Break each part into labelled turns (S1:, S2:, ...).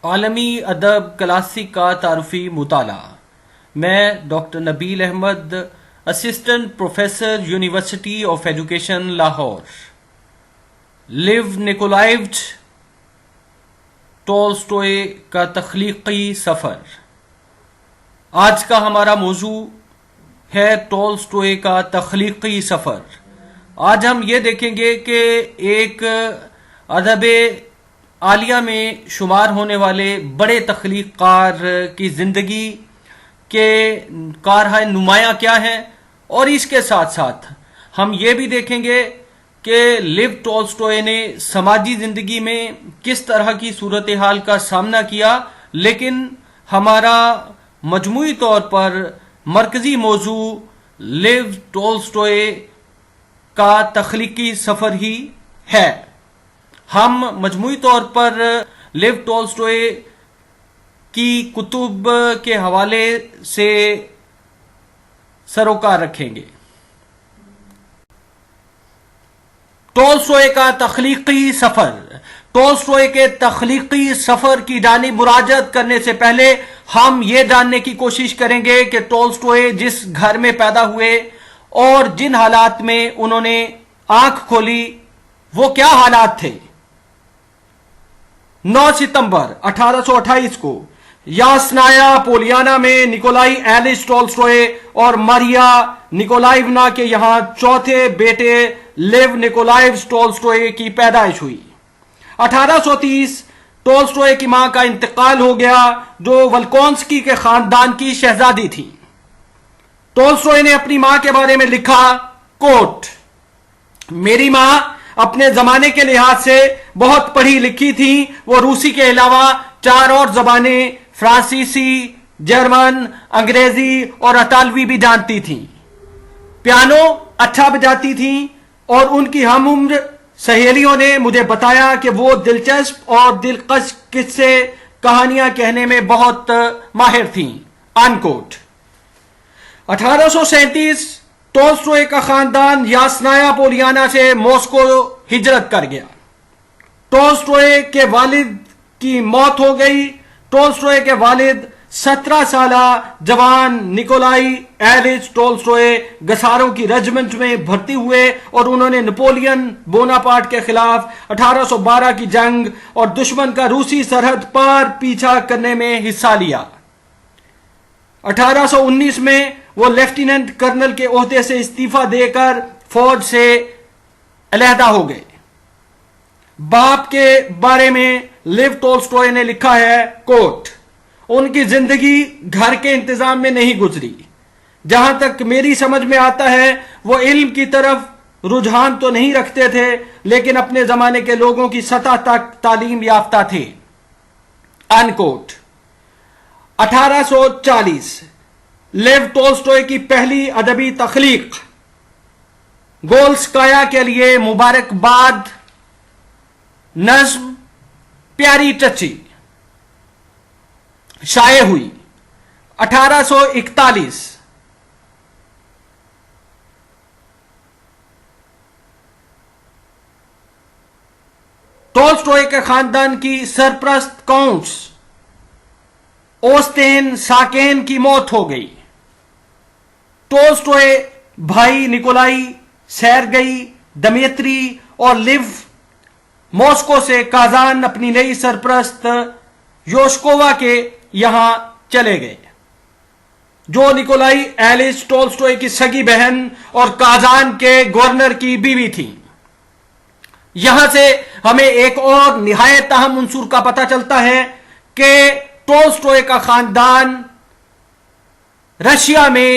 S1: عالمی ادب کلاسک کا تعارفی مطالعہ۔ میں doctor Nabeel Ahmed, assistant professor, university of education Lahore. Leo Nikolayevich Tolstoy کا تخلیقی سفر۔ آج کا ہمارا موضوع ہے ٹولسٹوئے کا تخلیقی سفر۔ آج ہم یہ دیکھیں گے کہ ایک ادب عالیہ میں شمار ہونے والے بڑے تخلیق کار کی زندگی کے کارہائے نمایاں کیا ہیں، اور اس کے ساتھ ساتھ ہم یہ بھی دیکھیں گے کہ لیو ٹولسٹوئے نے سماجی زندگی میں کس طرح کی صورتحال کا سامنا کیا، لیکن ہمارا مجموعی طور پر مرکزی موضوع لیو ٹولسٹوئے کا تخلیقی سفر ہی ہے۔ ہم مجموعی طور پر لیو ٹولسٹوئے کی کتب کے حوالے سے سروکار رکھیں گے۔ ٹولسٹوئے کا تخلیقی سفر۔ ٹولسٹوئے کے تخلیقی سفر کی جانب مراجعت کرنے سے پہلے ہم یہ جاننے کی کوشش کریں گے کہ ٹولسٹوئے جس گھر میں پیدا ہوئے اور جن حالات میں انہوں نے آنکھ کھولی وہ کیا حالات تھے۔ 9 ستمبر 1828 کو یاسنایا پولیانا میں نکولائی ایلچ ٹولسٹوئے اور ماریا نکولائیونا کے یہاں چوتھے بیٹے لیو نکولائیوچ ٹولسٹوئے کی پیدائش ہوئی۔ 1830 ٹولسٹوئے کی ماں کا انتقال ہو گیا، جو ولکونسکی کے خاندان کی شہزادی تھی۔ ٹولسٹوئے نے اپنی ماں کے بارے میں لکھا، کوٹ، میری ماں اپنے زمانے کے لحاظ سے بہت پڑھی لکھی تھی۔ وہ روسی کے علاوہ 4 اور زبانیں، فرانسیسی، جرمن، انگریزی اور اطالوی بھی جانتی تھیں۔ پیانو اچھا بجاتی تھیں، اور ان کی ہم عمر سہیلیوں نے مجھے بتایا کہ وہ دلچسپ اور دلکش قصے کہانیاں کہنے میں بہت ماہر تھیں۔ انکوٹ۔ 1837 ٹولسٹوئے کا خاندان یاسنایا پولیانا سے ماسکو ہجرت کر گیا۔ ٹولسٹوئے کے والد کی موت ہو گئی۔ ٹولسٹوئے کے والد 17 سالہ جوان نکولائی ایلچ ٹولسٹوئے گساروں کی رجمنٹ میں بھرتی ہوئے، اور انہوں نے نپولین بوناپارٹ کے خلاف 1812 کی جنگ اور دشمن کا روسی سرحد پار پیچھا کرنے میں حصہ لیا۔ 1819 میں وہ لیفٹیننٹ کرنل کے عہدے سے استعفیٰ دے کر فوج سے علیحدہ ہو گئے۔ باپ کے بارے میں لیو ٹولسٹوئے نے لکھا ہے، کوٹ، ان کی زندگی گھر کے انتظام میں نہیں گزری۔ جہاں تک میری سمجھ میں آتا ہے وہ علم کی طرف رجحان تو نہیں رکھتے تھے، لیکن اپنے زمانے کے لوگوں کی سطح تک تعلیم یافتہ تھے۔ انکوٹ۔ 1840 لیو ٹولسٹوئے کی پہلی ادبی تخلیق گولسکایا کے لیے مبارکباد نظم پیاری چچی شائع ہوئی۔ 1841 ٹولسٹوئے کے خاندان کی سرپرست کاؤنٹس اوستین ساکین کی موت ہو گئی۔ ٹولسٹوئے بھائی نکولائی، سیرگئی، دمیتری اور لیو ماسکو سے کازان اپنی نئی سرپرست یوشکووا کے یہاں چلے گئے، جو نکولائی ایلچ ٹولسٹوئے کی سگی بہن اور کازان کے گورنر کی بیوی تھی۔ یہاں سے ہمیں ایک اور نہایت اہم عنصر کا پتہ چلتا ہے کہ ٹولسٹوئے کا خاندان رشیا میں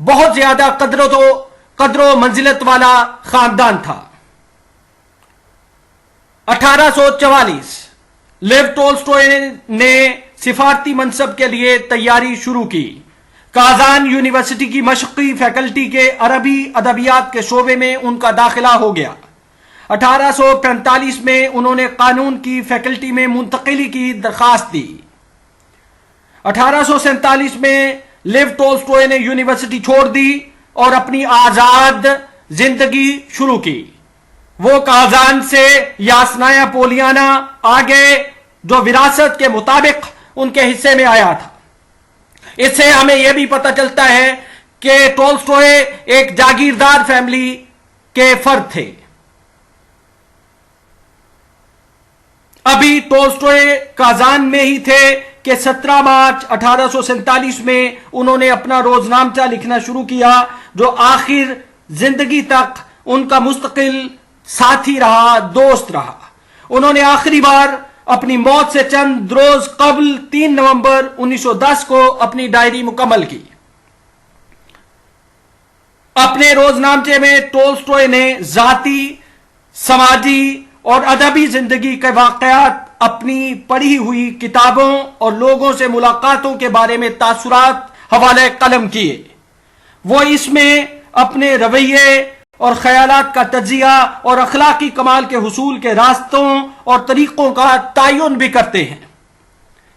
S1: بہت زیادہ قدر و منزلت والا خاندان تھا۔ 1844 لیو ٹولسٹوئے نے سفارتی منصب کے لیے تیاری شروع کی۔ کازان یونیورسٹی کی مشقی فیکلٹی کے عربی ادبیات کے شعبے میں ان کا داخلہ ہو گیا۔ 1845 میں انہوں نے قانون کی فیکلٹی میں منتقلی کی درخواست دی۔ 1847 میں لیو ٹولسٹوئے نے یونیورسٹی چھوڑ دی اور اپنی آزاد زندگی شروع کی۔ وہ کازان سے یاسنایا پولیانا، آگے जो विरासत के मुताबिक उनके हिस्से में आया था। इससे हमें यह भी पता चलता है कि टोल्स्टॉय एक जागीरदार फैमिली के फर्द थे। अभी टोल्स्टॉय काजान में ही थे कि 17 मार्च 1847 में उन्होंने अपना रोजनामचा लिखना शुरू किया, जो आखिर जिंदगी तक उनका मुस्तकिल साथी रहा, दोस्त रहा। उन्होंने आखिरी बार अपनी मौत से चंद रोज कबल 3 नवंबर 1910 को अपनी डायरी मुकम्मल की। अपने रोजनामचे में टोल्स्टॉय ने जाती, समाजी और अदबी जिंदगी के वाकयात, अपनी पढ़ी हुई किताबों और लोगों से मुलाकातों के बारे में तासुरात हवाले कलम किए। वो इसमें अपने रवैये और ख्यालात का तजिया और अखलाकी कमाल के हुसूल के रास्तों और तरीकों का तयन भी करते हैं।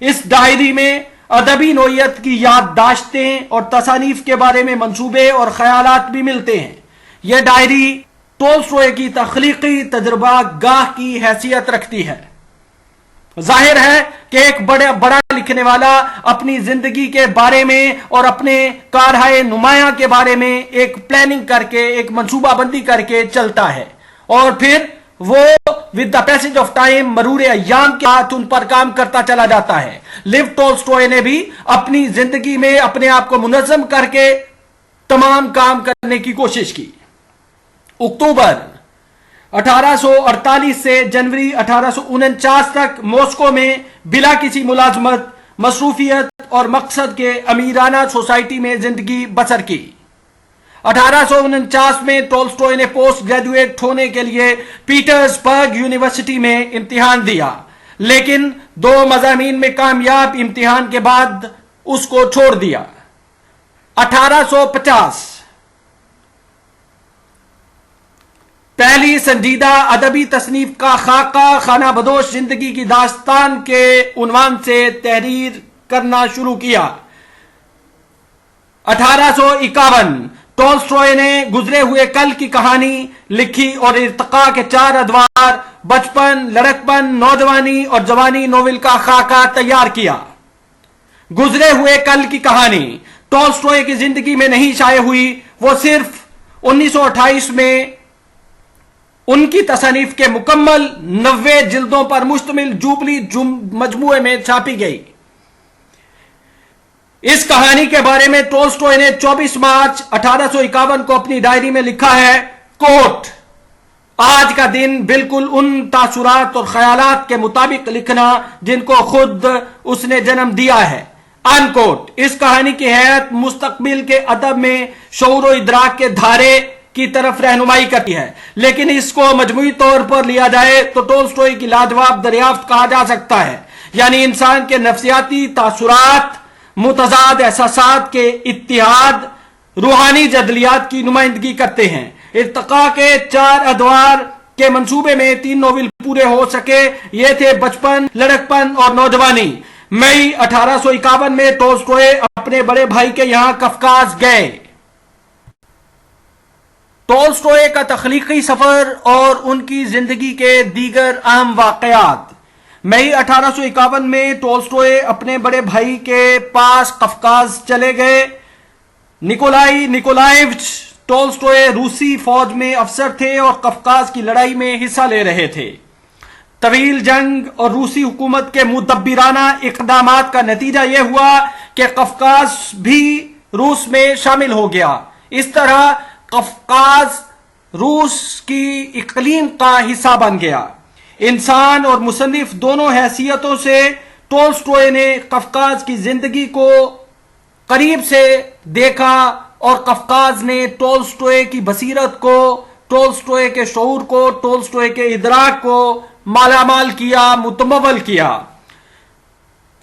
S1: इस डायरी में अदबी नोयत की याददाश्तें और तसानीफ के बारे में मंसूबे और ख्यालात भी मिलते हैं। यह डायरी टोल्स्टॉय की तख्लीकी तजुर्बा गाह की हैसियत रखती है। जाहिर है कि एक बड़ा लिखने वाला अपनी जिंदगी के बारे में और अपने कारहाय नुमाया के बारे में एक प्लानिंग करके, एक मंसूबाबंदी करके चलता है और फिर वो with the passage of time, मरूर अय्याम के साथ उन पर काम करता चला जाता है। लिव टोल्स्टॉय ने भी अपनी जिंदगी में अपने आप को मुनज़्ज़म करके तमाम काम करने की कोशिश की। अक्टूबर 1848 से जनवरी 1849 तक मॉस्को में बिला किसी मुलाजमत, मसरूफियत और मकसद के अमीराना सोसाइटी में जिंदगी बसर की। 1849 में टोल्स्टॉय ने पोस्ट ग्रेजुएट होने के लिए पीटर्सबर्ग यूनिवर्सिटी में इम्तिहान दिया, लेकिन 2 मज़ामीन में कामयाब इम्तिहान के बाद उसको छोड़ दिया। 1850 पहली संजीदा अदबी तसनीफ का खाका खाना बदोश जिंदगी की दास्तान के उन्वान से तहरीर करना शुरू किया। 1851 टोल्स्टॉय ने गुजरे हुए कल की कहानी लिखी और इर्तिका के 4 अदवार, बचपन, लड़कपन, नौजवानी और जवानी नोवेल का खाका तैयार किया। गुजरे हुए कल की कहानी टोल्स्टॉय की जिंदगी में नहीं शाये हुई, वो सिर्फ 1928 में उनकी तसनीफ के मुकम्मल 90 जिल्दों पर मुश्तमिल जुबली मजमूए में छापी गई। इस कहानी के बारे में टोल्स्टॉय ने 24 मार्च 1851 को अपनी डायरी में लिखा है, कोट, आज का दिन बिल्कुल उन तासुरात और ख्यालात के मुताबिक लिखना जिनको खुद उसने जन्म दिया है, अनकोट। इस कहानी की हैत मुस्तकबिल के अदब में शऊर व इदराक के धारे की तरफ रहनुमाई करती है, लेकिन इसको मजमूई तौर पर लिया जाए तो टोल्स्टॉय की लाजवाब दरियाफ्त कहा जा सकता है। यानी इंसान के नफ्सियाती तासुरात, मुतजाद एहसासात के इत्तिहाद, रूहानी जदलियात की नुमाइंदगी करते हैं। इर्तिका के 4 अदवार के मंसूबे में 3 नोवेल पूरे हो सके। ये थे बचपन, लड़कपन और नौजवानी। मई 1851 में टोल्स्टॉय अपने बड़े भाई के यहां कफकाज गए। टोल्स्टॉय का तख्लीकी सफर और उनकी जिंदगी के दीगर अहम वाकयात। मई 1851 में टोल्स्टॉय अपने बड़े भाई के पास कफकाज चले गए। निकोलाई निकोलाएविच टोल्स्टॉय रूसी फौज में अफसर थे और कफकाज की लड़ाई में हिस्सा ले रहे थे। तवील जंग और रूसी हुकूमत के मुदब्बिराना इकदामात का नतीजा यह हुआ कि कफकाज भी रूस में शामिल हो गया। इस तरह कफकाज रूस की इकलीम का हिस्सा बन गया। इंसान और मुसन्निफ दोनों हैसियतों से टोल्स्टॉय ने कफकाज की जिंदगी को करीब से देखा और कफकाज ने टोल्स्टॉय की बसीरत को, टोल्स्टॉय के शऊर को, टोल्स्टॉय के इदराक को मालामाल किया, मुतमव्वल किया।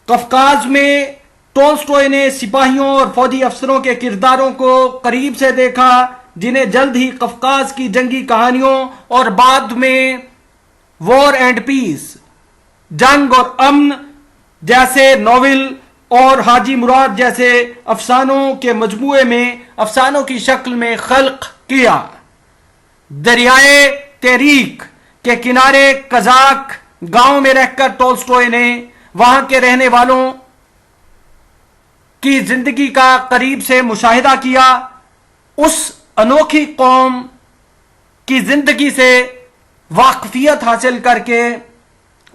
S1: कफकाज में टोल्स्टॉय ने सिपाहियों और फौजी अफसरों के किरदारों को करीब से देखा, जिन्हें जल्द ही कफकाज की जंगी कहानियों और बाद में वॉर एंड पीस, जंग और अमन जैसे नॉवेल और हाजी मुराद जैसे अफसानों के मजमूए में अफसानों की शक्ल में खल्क किया। दरियाए तहरीक के किनारे कजाक गांव में रहकर टोल्स्टॉय ने वहां के रहने वालों की जिंदगी का करीब से मुशाहिदा किया। उस अनोखी कौम की जिंदगी से वाकफियत हासिल करके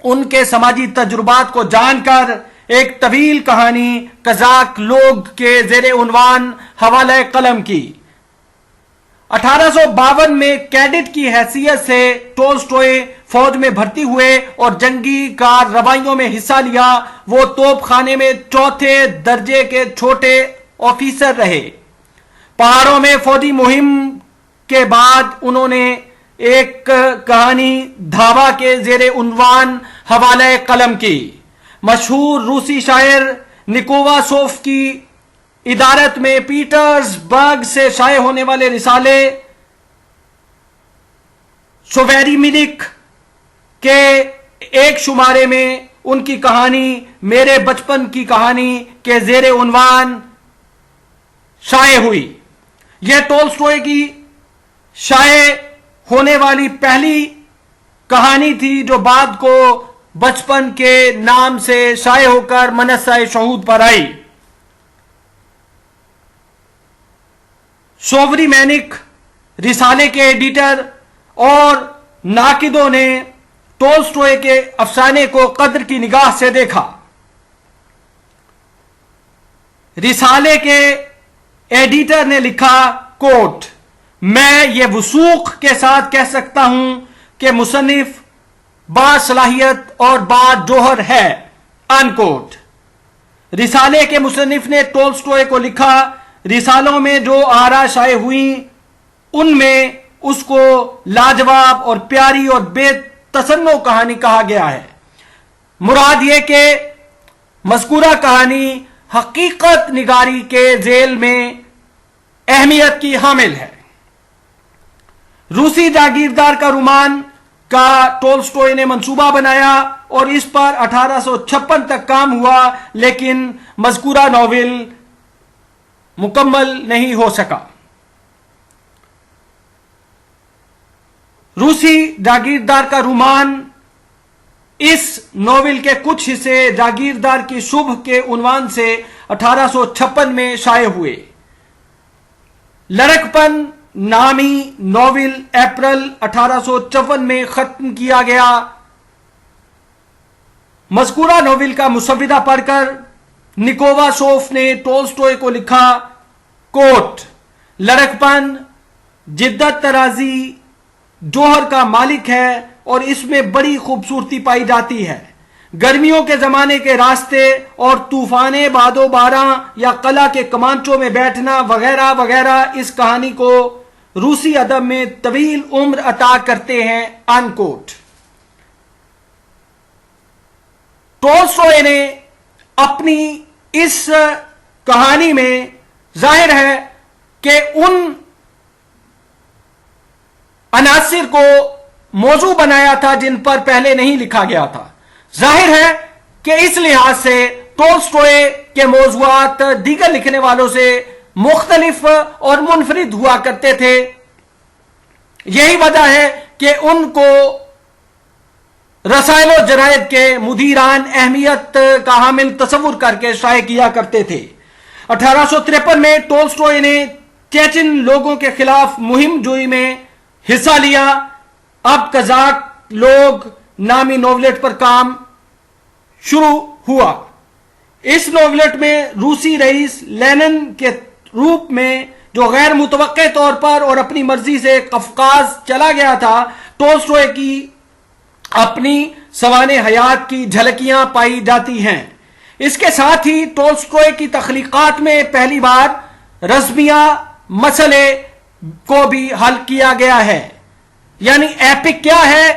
S1: उनके समाजी तजुर्बात को जानकर एक तवील कहानी कजाक लोग के जेर उन्वान हवाले कलम की। 1852 में कैडेट की हैसियत से टोल्स्टॉय फौज में भर्ती हुए और जंगी कार्रवाइयों में हिस्सा लिया। वो तोपखाने में चौथे दर्जे के छोटे ऑफिसर रहे। पहाड़ों में फौजी मुहिम के बाद उन्होंने एक कहानी धावा के जेर उन्वान हवाले कलम की। मशहूर रूसी शायर निकोलासोफ की इदारत में पीटर्सबर्ग से शाये होने वाले रिसाले सोवेरिमिनिक के एक शुमारे में उनकी कहानी मेरे बचपन की कहानी के जेर उन्वान शाये हुई। यह टोल्स्टॉय की शाये होने वाली पहली कहानी थी जो बाद को बचपन के नाम से शाये होकर मनस्सा शहूद पर आई। सोवरिमैनिक रिसाले के एडिटर और नाकिदों ने टोल्स्टॉय के अफसाने को कद्र की निगाह से देखा। रिसाले के एडिटर ने लिखा, कोट, मैं ये वसूख के साथ कह सकता हूं कि मुसन्निफ बासलाहियत और बाजोहर है, अनकोट। रिसाले के मुसन्निफ ने टोल्स्टॉय को लिखा, रिसालों में जो आरा शाये हुई उनमें उसको लाजवाब और प्यारी और बेतसन्नो कहानी कहा गया है। मुराद ये कि मज़कूरा कहानी हकीकत निगारी के जेल में अहमियत की हामिल है। रूसी जागीरदार का रुमान का टोल्स्टॉय ने मंसूबा बनाया और इस पर 1856 तक काम हुआ, लेकिन मज़कूरा नॉवेल मुकम्मल नहीं हो सका। रूसी जागीरदार का रुमान इस नॉवेल के कुछ हिस्से जागीरदार की सुबह के उन्वान से 1856 में शाये हुए। लड़कपन नामी नॉवेल अप्रैल 1854 में खत्म किया गया। मज़कूरा नॉवेल का मुसव्विदा पढ़कर निकोलासोफ ने टोल्स्टॉय को लिखा, कोट, लड़कपन जिद्दत तराजी जोहर का मालिक है और इसमें बड़ी खूबसूरती पाई जाती है। गर्मियों के जमाने के रास्ते और तूफाने बादो बारां या कला के कमांचों में बैठना वगैरह वगैरह इस कहानी को रूसी अदब में तवील उम्र अता करते हैं, अनकोट। टोल्स्टॉय ने अपनी इस कहानी में जाहिर है कि उन अनासिर को मौजू बनाया था जिन पर पहले नहीं लिखा गया था। जाहिर है कि इस लिहाज से टोल्स्टॉय के मौजूआत दीगर लिखने वालों से मुख्तलिफ और मुनफरिद हुआ करते थे। यही वजह है कि उनको रसायलो जरायद के मुदीरान अहमियत का हामिल तस्वुर करके शाये किया करते थे। 1853 में टोल्स्टॉय ने चेचन लोगों के खिलाफ मुहिम जोई में हिस्सा लिया। अब कजाक लोग नामी नोवेलेट पर काम शुरू हुआ। इस नोवेलेट में रूसी रईस लेनिन के रूप में जो गैर मुतवक्के तौर पर और अपनी मर्जी से कफकाज चला गया था, टोल्स्टॉय की अपनी सवाने हयात की झलकियां पाई जाती हैं। इसके साथ ही टोल्स्टॉय की तख्लीकात में पहली बार रज़्मिया मसले को भी हल किया गया है। यानी एपिक क्या है,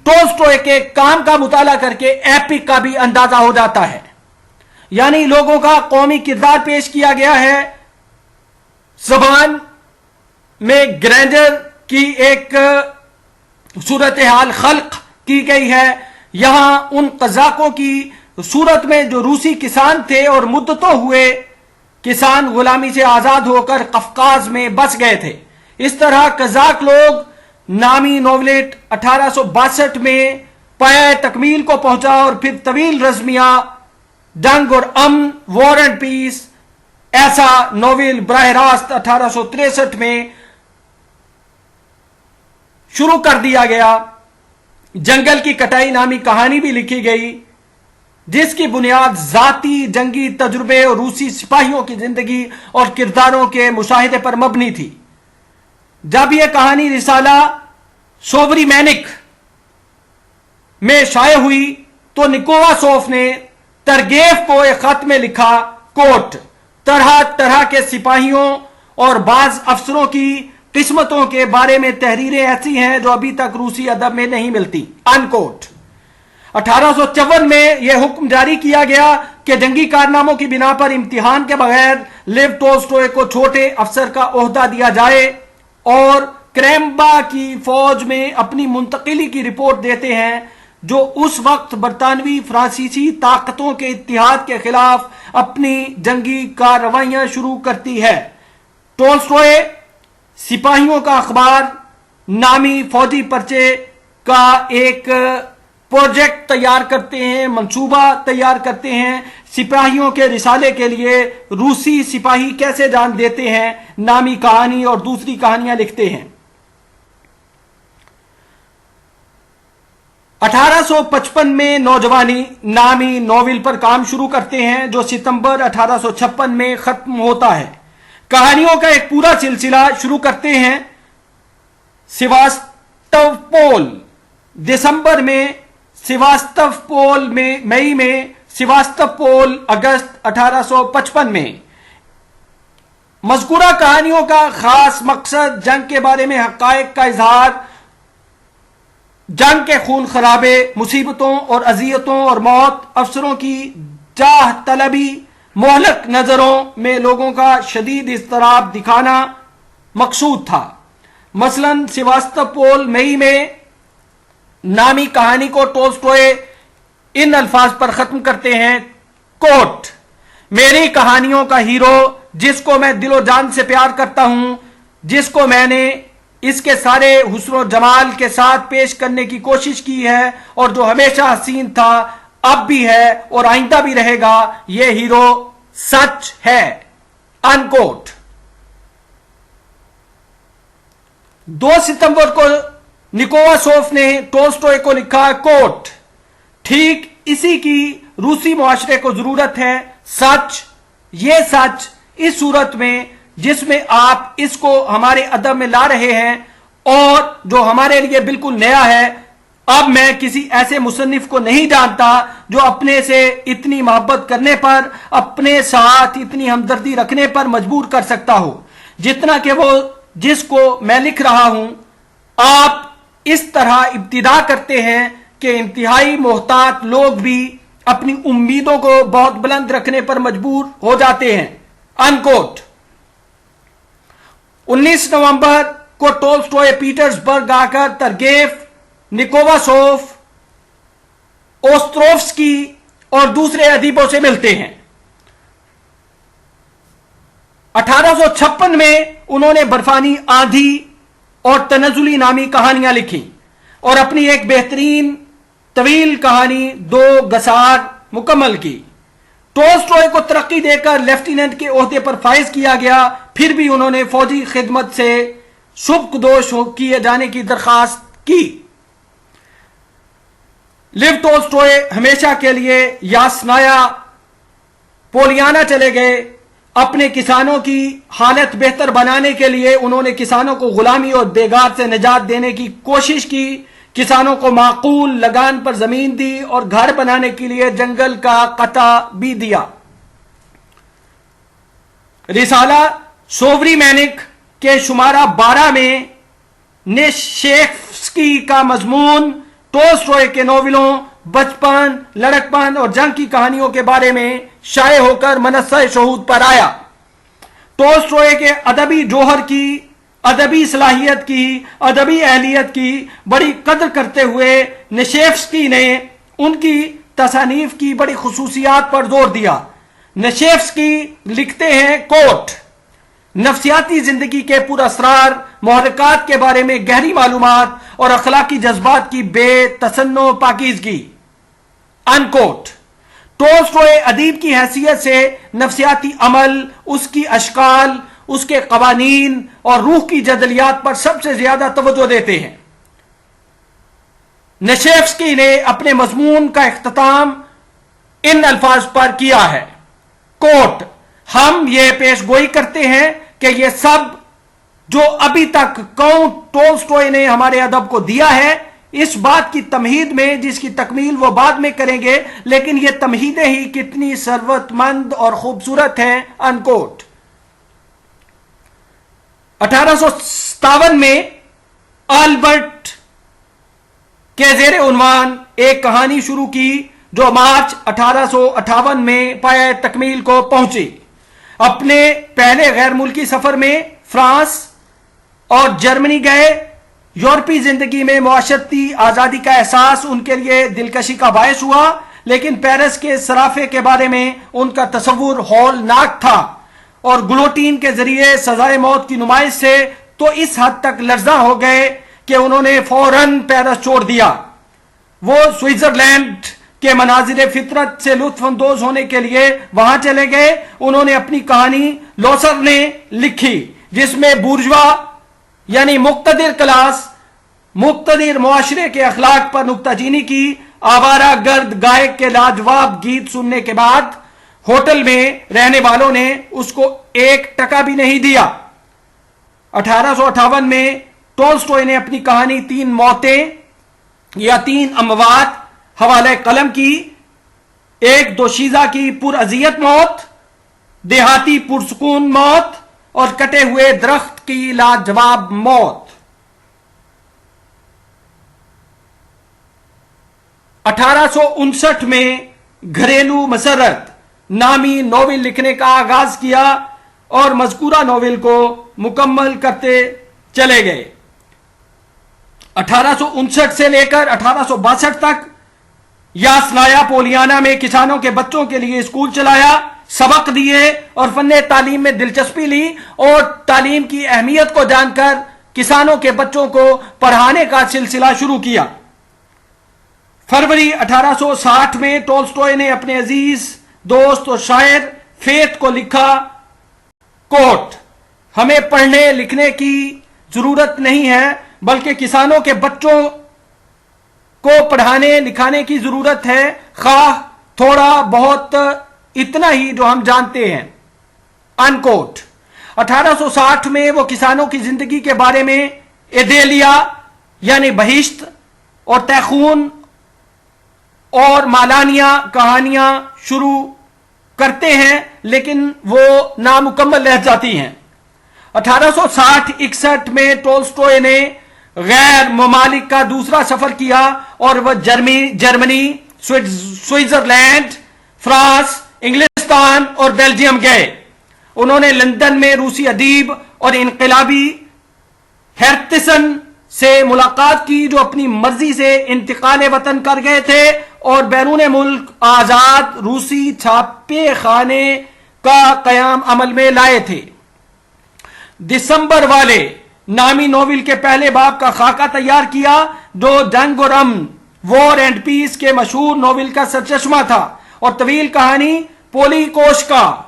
S1: टोल्स्टॉय के काम का मुताला करके एपिक का भी अंदाजा हो जाता है। यानी लोगों का कौमी किरदार पेश किया गया है, ज़बान में ग्रैंडर की एक सूरत हाल खल्क की गई है। यहां उन कजाकों की सूरत में जो रूसी किसान थे और मुद्दतों हुए किसान गुलामी से आजाद होकर कफकाज में बस गए थे। इस तरह कजाक लोग नामी नोवेलेट 1862 में पाया तकमील को पहुंचा और फिर तवील रज़मिया जंग और अमन, वॉर एंड पीस, ऐसा नोवेल बराह रास्त 1863 में शुरू कर दिया गया। जंगल की कटाई नामी कहानी भी लिखी गई, जिसकी बुनियाद जाती जंगी तजुर्बे और रूसी सिपाहियों की जिंदगी और किरदारों के मुशाहिदे पर मबनी थी। जब यह कहानी रिसाला सोवरी मैनिक में शाये हुई तो निकोलासोफ ने तरगेफ को एक खत में लिखा, कोट, तरह तरह के सिपाहियों और बाज अफसरों की किस्मतों के बारे में तहरीरें ऐसी हैं जो अभी तक रूसी अदब में नहीं मिलती, अनकोट। 1854 में यह हुक्म जारी किया गया कि जंगी कारनामों की बिना पर इम्तिहान के बगैर लेव टोल्स्टॉय को छोटे अफसर का ओहदा दिया जाए और क्रेम्बा की फौज में अपनी मुंतकिली की रिपोर्ट देते हैं, जो उस वक्त बरतानवी फ्रांसीसी ताकतों के इत्तिहाद के खिलाफ अपनी जंगी कार्रवाइयां शुरू करती है। टोल्स्टॉय सिपाहियों का अखबार नामी फौजी पर्चे का एक प्रोजेक्ट तैयार करते हैं, मंसूबा तैयार करते हैं। सिपाहियों के रिसाले के लिए रूसी सिपाही कैसे जान देते हैं नामी कहानी और दूसरी कहानियां लिखते हैं। 1855 में नौजवानी नामी नोवेल पर काम शुरू करते हैं, जो सितंबर 1856 में खत्म होता है। कहानियों का एक पूरा सिलसिला शुरू करते हैं। सेवास्तोपोल दिसंबर में, सेवास्तोपोल में मई में, सेवास्तोपोल अगस्त 1855 में। मज़कूरा कहानियों का खास मकसद जंग के बारे में हक़ाइक़ का इजहार, जंग के खून खराबे, मुसीबतों और अजियतों और मौत, अफसरों की जाह तलबी, मोहलक नजरों में लोगों का शदीद इज़्तिराब दिखाना मकसूद था। मसलन सेवास्तोपोल मई में नामी कहानी को टोल्स्टॉय इन अल्फाज पर खत्म करते हैं, कोट, मेरी कहानियों का हीरो जिसको मैं दिलो जान से प्यार करता हूं, जिसको मैंने इसके सारे हुस्न जमाल के साथ पेश करने की कोशिश की है और जो हमेशा हसीन था, अब भी है और आइंदा भी रहेगा, यह हीरो सच है, अनकोट। 2 सितंबर को निकोलासोफ ने टोल्स्टॉय को लिखा, कोट, ठीक इसी की रूसी मुआशरे को जरूरत है, सच, ये सच इस सूरत में जिसमें आप इसको हमारे अदब में ला रहे हैं और जो हमारे लिए बिल्कुल नया है। अब मैं किसी ऐसे मुसन्निफ को नहीं जानता जो अपने से इतनी मोहब्बत करने पर, अपने साथ इतनी हमदर्दी रखने पर मजबूर कर सकता हो जितना कि वो जिसको मैं लिख रहा हूं। आप इस तरह इब्तिदा करते हैं कि इंतहाई मोहतात लोग भी अपनी उम्मीदों को बहुत बुलंद रखने पर मजबूर हो जाते हैं, अनकोट। 19 नवंबर को टोल्स्टॉय पीटर्सबर्ग आकर तरगेफ, निकोलासोफ, ओस्ट्रोव्स्की और दूसरे अदीबों से मिलते हैं। 1856 में उन्होंने बर्फानी आंधी और तनजुली नामी कहानियां लिखी और अपनी एक बेहतरीन तवील कहानी 2 गसार मुकम्मल की। टोल्स्टॉय को तरक्की देकर लेफ्टिनेंट के ओहदे पर फाइज किया गया, फिर भी उन्होंने फौजी खिदमत से सुबकदोश किए जाने की दरखास्त की। लिव टोल्स्टॉय हमेशा के लिए यासनाया पोलियाना चले गए। अपने किसानों की हालत बेहतर बनाने के लिए उन्होंने किसानों को गुलामी और बेगार से निजात देने की कोशिश की, किसानों को माकूल लगान पर जमीन दी और घर बनाने के लिए जंगल का कटा भी दिया। रिसाला सोवरी मैनिक के शुमारा 12 में नेशेफ्स्की का मजमून टोल्स्टॉय के नोवेलों, बचपन, लड़कपन और जंग की कहानियों के बारे में शाये होकर मनस्सा शहूद पर आया। टोल्स्टॉय के अदबी जोहर की, अदबी सलाहियत की, अदबी अहलियत की बड़ी कदर करते हुए नेशेफ्स्की ने उनकी तसानीफ की बड़ी खुसूसियात पर जोर दिया। नेशेफ्स्की लिखते हैं, कोट, نفسیاتی زندگی کے پر اسرار محرکات کے بارے میں گہری معلومات اور اخلاقی جذبات کی بے تصنع پاکیزگی ان کوٹ. ٹولسٹوئے ادیب کی حیثیت سے نفسیاتی عمل، اس کی اشکال، اس کے قوانین اور روح کی جدلیات پر سب سے زیادہ توجہ دیتے ہیں. نیشیفسکی نے اپنے مضمون کا اختتام ان الفاظ پر کیا ہے، کوٹ: ہم یہ پیش گوئی کرتے ہیں کہ یہ سب جو ابھی تک کاؤنٹ ٹولسٹوئے نے ہمارے ادب کو دیا ہے، اس بات کی تمہید میں جس کی تکمیل وہ بعد میں کریں گے، لیکن یہ تمہیدیں ہی کتنی ثروت مند اور خوبصورت ہیں. ان کوٹ. 1857 میں آلبرٹ کے زیر عنوان ایک کہانی شروع کی جو مارچ 1858 میں پایہ تکمیل کو پہنچی. اپنے پہلے غیر ملکی سفر میں فرانس اور جرمنی گئے. یورپی زندگی میں معاشرتی آزادی کا احساس ان کے لیے دلکشی کا باعث ہوا، لیکن پیرس کے سرافے کے بارے میں ان کا تصور ہولناک تھا اور گلوٹین کے ذریعے سزائے موت کی نمائش سے تو اس حد تک لرزاں ہو گئے کہ انہوں نے فوراً پیرس چھوڑ دیا. وہ سوئٹزرلینڈ کے مناظر فطرت سے لطف اندوز ہونے کے لیے وہاں چلے گئے. انہوں نے اپنی کہانی لوسر نے لکھی، جس میں بورژوا یعنی مقتدر کلاس مقتدر معاشرے کے اخلاق پر نکتہ چینی کی. آوارہ گرد گائک کے لاجواب گیت سننے کے بعد ہوٹل میں رہنے والوں نے اس کو 1 ٹکا بھی نہیں دیا. 1858 میں ٹولسٹوئے نے اپنی کہانی 3 موتیں یا 3 اموات حوالے قلم کی. ایک دوشیزہ کی پراذیت موت، دیہاتی پرسکون موت اور کٹے ہوئے درخت کی لاجواب موت. 1859 میں گھریلو مسرت نامی ناول لکھنے کا آغاز کیا اور مذکورہ ناول کو مکمل کرتے چلے گئے. 1859 سے لے کر 1862 تک یاسنایا پولیانا میں کسانوں کے بچوں کے لیے اسکول چلایا، سبق دیے اور فن تعلیم میں دلچسپی لی اور تعلیم کی اہمیت کو جان کر کسانوں کے بچوں کو پڑھانے کا سلسلہ شروع کیا. فروری 1860 میں ٹولسٹوئے نے اپنے عزیز دوست اور شاعر فیت کو لکھا، کوٹ: ہمیں پڑھنے لکھنے کی ضرورت نہیں ہے، بلکہ کسانوں کے بچوں کو پڑھانے لکھانے کی ضرورت ہے، خواہ تھوڑا بہت اتنا ہی جو ہم جانتے ہیں. ان کوٹ. 1860 میں وہ کسانوں کی زندگی کے بارے میں ایدیلیا یعنی بہشت اور تیخون اور مالانیا کہانیاں شروع کرتے ہیں، لیکن وہ نامکمل رہ جاتی ہیں. 1860-61 میں ٹولسٹوئے نے غیر ممالک کا دوسرا سفر کیا اور وہ جرمنی، سوئٹزرلینڈ، فرانس، انگلستان اور بیلجیم گئے. انہوں نے لندن میں روسی ادیب اور انقلابی ہیرتسن سے ملاقات کی جو اپنی مرضی سے انتقال وطن کر گئے تھے اور بیرون ملک آزاد روسی چھاپے خانے کا قیام عمل میں لائے تھے. دسمبر والے نامی ناول کے پہلے باب کا خاکہ تیار کیا جو جنگ اور امن، وار اینڈ پیس کے مشہور ناول کا سرچشمہ تھا، اور طویل کہانی پولی کوشکا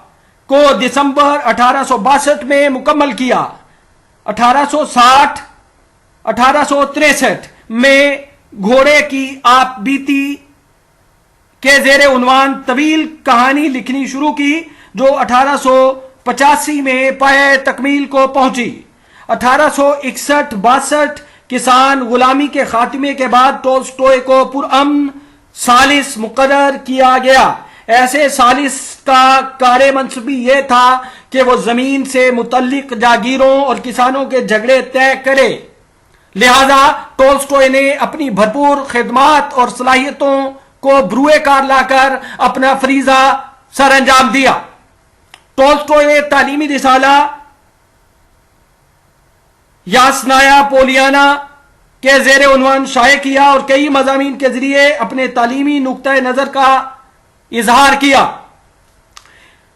S1: کو دسمبر 1862 میں مکمل کیا. 1863 میں گھوڑے کی آپ بیتی کے زیر عنوان طویل کہانی لکھنی شروع کی جو 1885 میں پایہ تکمیل کو پہنچی. 1861-62 کسان غلامی کے خاتمے کے بعد ٹولسٹوئے کو پرامن ثالث مقرر کیا گیا. ایسے ثالث کا کار منصبی یہ تھا کہ وہ زمین سے متعلق جاگیروں اور کسانوں کے جھگڑے طے کرے. لہذا ٹولسٹوئے نے اپنی بھرپور خدمات اور صلاحیتوں کو بروئے کار لا کر اپنا فریضہ سر انجام دیا. ٹولسٹوئے نے تعلیمی رسالہ یاسنایا پولیانا کے زیر عنوان شائع کیا اور کئی مضامین کے ذریعے اپنے تعلیمی نقطہ نظر کا اظہار کیا.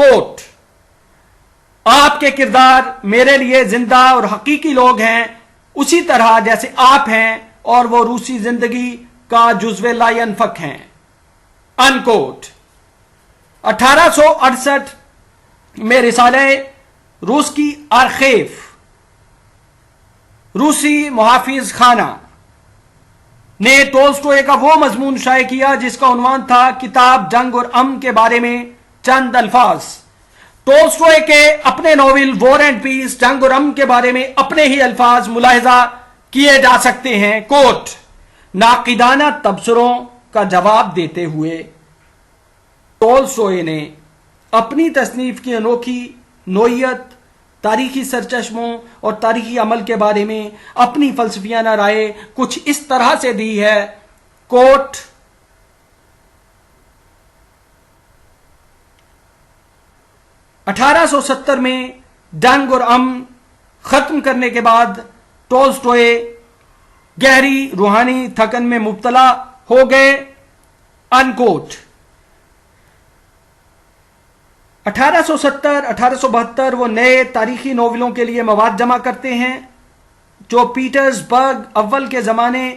S1: कोट, आपके किरदार मेरे लिए जिंदा और हकीकी लोग हैं, उसी तरह जैसे आप हैं और वो रूसी जिंदगी का जुज़्वे लायनफक हैं, अनकोट। 1868 में रिसाले रूस की आर्खीव, रूसी मुहाफिज खाना ने टोल्स्टॉय का वो मजमून शाये किया जिसका उन्वान था किताब जंग और अमन के बारे में चंद अल्फाज। टोल्स्टॉय के अपने नॉवेल वॉर एंड पीस, जंग और अमन के बारे में अपने ही अल्फाज मुलाहिजा किए जा सकते हैं। कोट, नाकिदाना तबसरों का जवाब देते हुए टोल्स्टॉय ने अपनी तसनीफ की अनोखी नोयत, तारीखी सरचश्मों और तारीखी अमल के बारे में अपनी फलसफियाना राय कुछ इस तरह से दी है। कोट, (1870) में जंग और अमन खत्म करने के बाद टोल्स्टॉय गहरी रूहानी थकन में मुब्तला हो गए, अनकोट। 1870-1872 वो नए तारीखी नोवेलों के लिए मवाद जमा करते हैं जो पीटर्सबर्ग अव्वल के ज़माने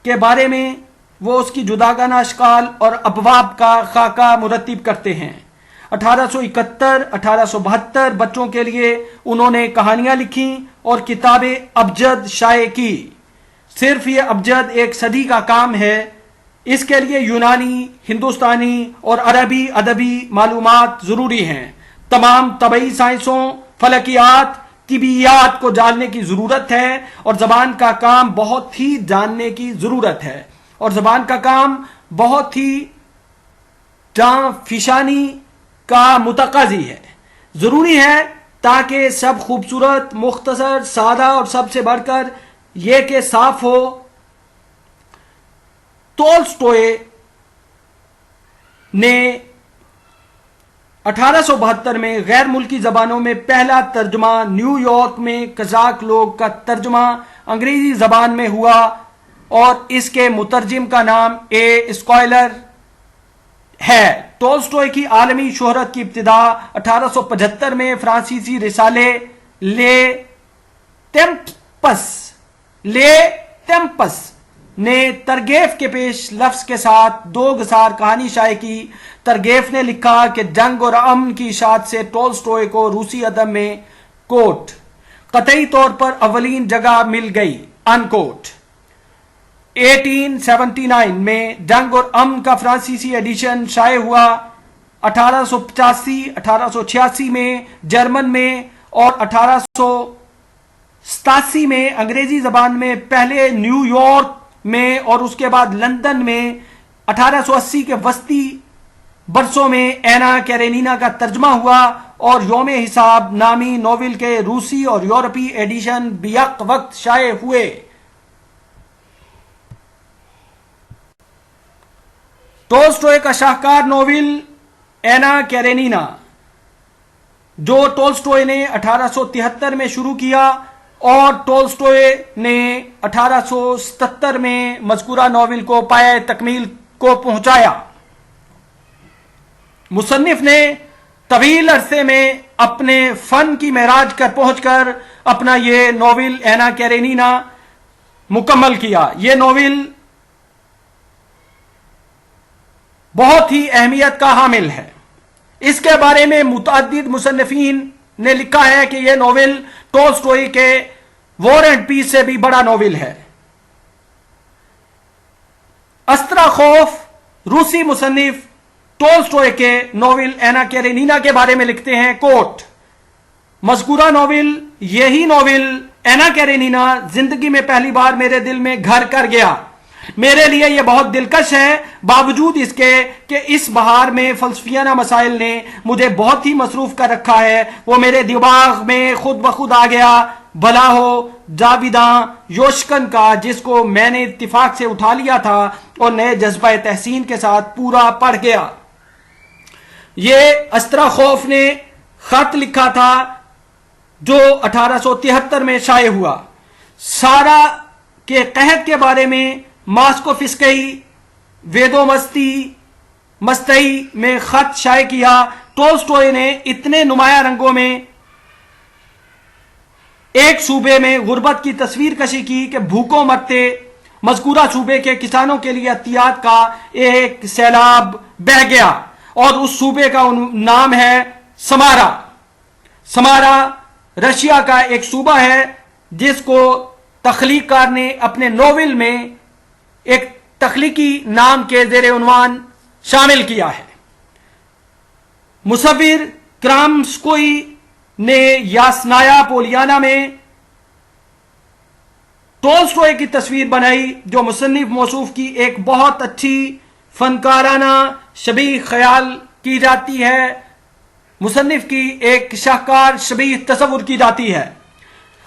S1: के बारे में वो उसकी जुदागाना अशकाल और अबवाब का खाका मुरत्तिब करते हैं। 1871-1872 बच्चों के लिए उन्होंने कहानियां लिखी और किताबें अबजद शाये की। सिर्फ ये अबजद एक सदी का काम है, इसके लिए यूनानी, हिंदुस्तानी और अरबी अदबी मालूमात जरूरी हैं। तमाम तबई साइंसों, फलकियात, तिबियात को जानने की जरूरत है और जबान का काम बहुत ही जानने की जरूरत है और जबान का काम बहुत ही जांफिशानी का मुतकाजी है, जरूरी है ताकि सब खूबसूरत, मुख्तसर, सादा और सबसे बढ़कर यह के साफ हो। टोल्स्टॉय ने 1872 में गैर मुल्की जबानों में पहला तर्जुमा न्यूयॉर्क में कजाक लोग का तर्जुमा अंग्रेजी जबान में हुआ और इसके मुतरजिम का नाम ए स्कॉलर है। टोल्स्टॉय की आलमी शोहरत की इब्तिदा 1875 में फ्रांसीसी रिसाले ले टेम्पस ने तरगेफ के पेश लफ्ज के साथ 2 गसार कहानी शाये की। तरगेफ ने लिखा कि जंग और अमन की इशाअत से टोल्स्टॉय को रूसी अदब में कोट कतई तौर पर अवलीन जगह मिल गई, अनकोट। 1879 में जंग और अमन का फ्रांसीसी एडिशन शाये हुआ। 1885-1886 में जर्मन में और 1887 में अंग्रेजी जबान में पहले न्यूयॉर्क में और उसके बाद लंदन में 1880 के वस्ती बरसों में एना कैरेनिना का तर्जमा हुआ और योम हिसाब नामी नोवेल के रूसी और यूरोपीय एडिशन बियक वक्त शाये हुए। टोल्स्टॉय का शाहकार नोवेल एना कैरेनिना, जो टोल्स्टॉय ने 1873 में शुरू किया और टोल्स्टॉय ने 1877 में मज़कूरा नोवेल को पाए तकमील को पहुंचाया। मुसन्निफ ने तवील अरसे में अपने फन की महराज कर पहुंचकर अपना ये नोवेल एना कैरेनिना मुकम्मल किया। ये नोवेल बहुत ही अहमियत का हामिल है। इसके बारे में मुतअद्दिद मुसन्निफीन ने लिखा है कि यह नोवेल टोल्स्टॉय के वॉर एंड पीस से भी बड़ा नोवेल है। अस्त्राखोफ रूसी मुसन्निफ टोल्स्टॉय के नोवेल एना कैरेनिना के बारे में लिखते हैं, कोट, मज़कूरा नोवेल, यही नोवेल एना कैरेनिना जिंदगी में पहली बार मेरे दिल में घर कर गया। मेरे लिए यह बहुत दिलकश है, बावजूद इसके कि इस बहार में फलसफियाना मसाइल ने मुझे बहुत ही मसरूफ कर रखा है। वो मेरे दिमाग में खुद ब खुद आ गया। भला हो जाविदां योशकन का, जिसको मैंने इत्तिफाक से उठा लिया था और नए जज्बा तहसीन के साथ पूरा पढ़ गया। ये अस्त्राखोफ ने खत लिखा था जो 1873 में शाये हुआ। सारा के कहत के बारे में मास्को फिस्कई वेदो मस्तई में खत शाये किया टोल्स्टॉय ने इतने नुमाया रंगों में एक सूबे में गुर्बत की तस्वीर कशी की कि भूखों मरते मज़कूरा सूबे के किसानों के लिए अतियात का एक सैलाब बह गया, और उस सूबे का नाम है समारा। समारा रशिया का एक सूबा है जिसको तख्लीककार ने अपने नोवेल में एक तख्लीकी नाम के ज़ेरे उन्वान शामिल किया है। मुसव्विर क्राम्स्कोई ने यास्नाया पोलियाना में टोल्स्टॉय की तस्वीर बनाई, जो मुसन्निफ मौसूफ की एक बहुत अच्छी फनकाराना शबीह ख्याल की जाती है, मुसन्निफ की एक शाहकार शबीह तसव्वुर की जाती है।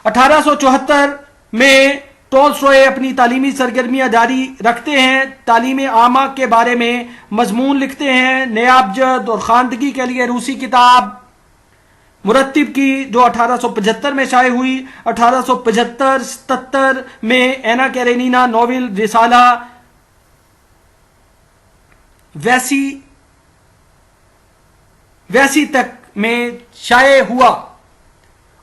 S1: 1874 में टोल्स्टॉय अपनी तालीमी सरगर्मियां जारी रखते हैं, तालीम आमा के बारे में मजमून लिखते हैं। नयाबजद और खानदगी के लिए रूसी किताब मुरत्तिब की, जो 1875 में शाये हुई। 1875-77 में एना कैरेनिना नोवेल रिसाला वैसी तक में शाये हुआ,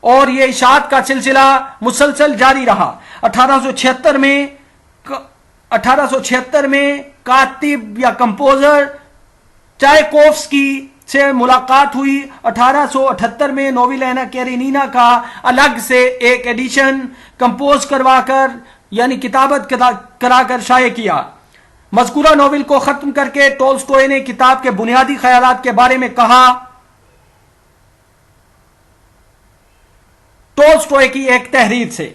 S1: और ये इशात का सिलसिला मुसलसल जारी रहा। 1876 में कातिब या कंपोजर चायकोव्स्की से मुलाकात हुई। 1878 में नोवेल एना कैरेनिना का अलग से एक एडिशन कंपोज करवाकर यानी किताबत कराकर शाये किया। मज़कूरा नोवेल को खत्म करके टोल्स्टॉय ने किताब के बुनियादी ख्यालात के बारे में कहा। टोल्स्टॉय की एक तहरीर से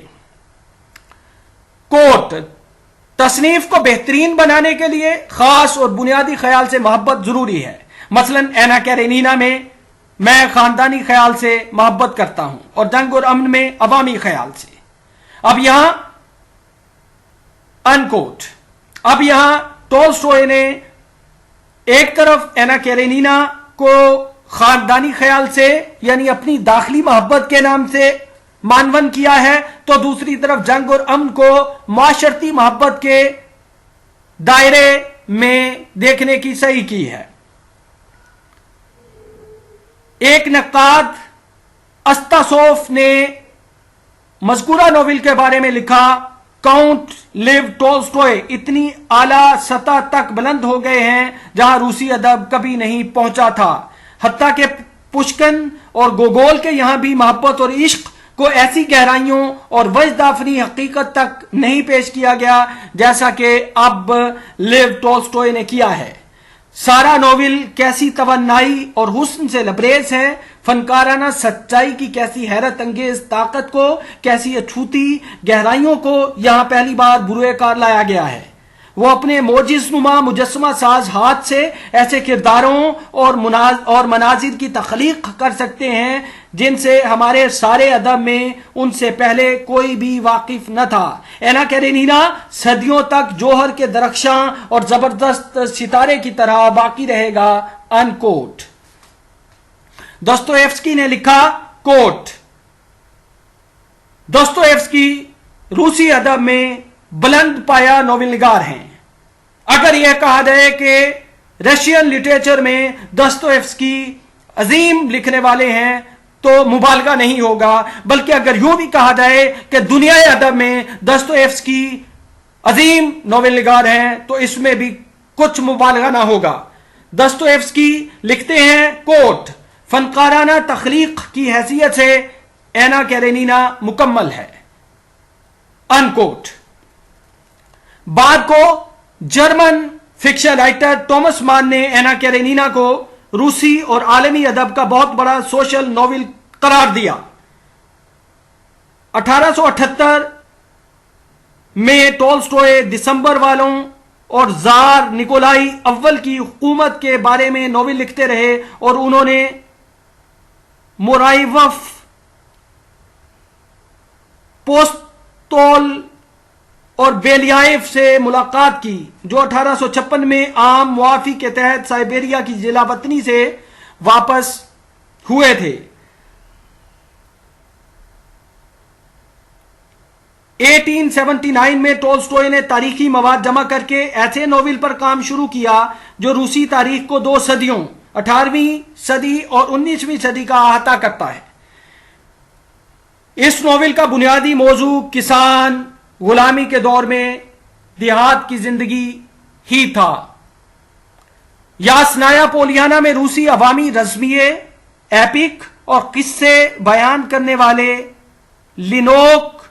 S1: कोट, तसनीफ को बेहतरीन बनाने के लिए खास और बुनियादी ख्याल से मोहब्बत जरूरी है। मसलन एना कैरेनिना में मैं खानदानी ख्याल से मोहब्बत करता हूं और जंग और अमन में अवामी ख्याल से। अब यहां अनकोट, अब यहां टोल्स्टॉय ने एक तरफ एना कैरेनिना को खानदानी ख्याल से यानी अपनी दाखिली मोहब्बत के नाम से मानवन किया है, तो दूसरी तरफ जंग और अमन को माशरती मोहब्बत के दायरे में देखने की सही की है। एक नक्काद अस्तासोफ ने मज़कूरा नोवेल के बारे में लिखा, काउंट लिव टोल्स्टॉय इतनी आला सतह तक बुलंद हो गए हैं जहां रूसी अदब कभी नहीं पहुंचा था। हत्ता के पुष्किन और गोगोल के यहां भी मोहब्बत और इश्क को ऐसी गहराइयों और वजदाफनी हकीकत तक नहीं पेश किया गया जैसा कि अब लिव टोल्स्टॉय ने किया है। सारा नोवेल कैसी तवन्नाई और हुस्न से लबरेज है, फनकाराना सच्चाई की कैसी हैरत अंगेज ताकत को, कैसी अछूती गहराइयों को यहां पहली बार बुरुए कार लाया गया है। वो अपने मोजिज़नुमा मुजस्समा साज हाथ से ऐसे किरदारों और मनाजिर की तख्लीक कर सकते हैं जिनसे हमारे सारे अदब में उनसे पहले कोई भी वाकिफ न था। एना कैरेनिना सदियों तक जोहर के दरख्शां और जबरदस्त सितारे की तरह बाकी रहेगा। अनकोट। दोस्तोयेव्स्की ने लिखा, कोट, दोस्तोयेव्स्की रूसी अदब में बुलंद पाया नोवेलनिगार हैं। अगर यह कहा जाए कि रशियन लिटरेचर में दोस्तोयेव्स्की अजीम लिखने वाले हैं तो मुबालगा नहीं होगा, बल्कि अगर यूं भी कहा जाए कि दुनियाई अदब में दोस्तोयेव्स्की अजीम नोवेलनिगार हैं तो इसमें भी कुछ मुबालगा ना होगा। दोस्तोयेव्स्की लिखते हैं, कोट, फनकाराना तख्लीक की हैसियत से एना कैरेनिना मुकम्मल है। अनकोट। बाद को जर्मन फिक्शन राइटर टॉमस मान ने एना कैरेनिना को रूसी और आलमी अदब का बहुत बड़ा सोशल नोवेल करार दिया। 1878 में टोल्स्टॉय दिसंबर वालों और जार निकोलाई अव्वल की हुकूमत के बारे में नोवेल लिखते रहे और उन्होंने मोराइवफ पोस्तोल और बेलियाएव से मुलाकात की, जो 1856 में आम मुआफी के तहत साइबेरिया की जिला वतनी से वापस हुए थे। 1879 में टोल्स्टॉय ने तारीखी मवाद जमा करके ऐसे नोवेल पर काम शुरू किया जो रूसी तारीख को 2 सदियों 18वीं सदी और 19वीं सदी का अहाता करता है। इस नोवेल का बुनियादी मौजू किसान गुलामी के दौर में देहात की जिंदगी ही था। यासनाया पोलियाना में रूसी अवामी रज़्मिये, एपिक और किस्से बयान करने वाले लिनोक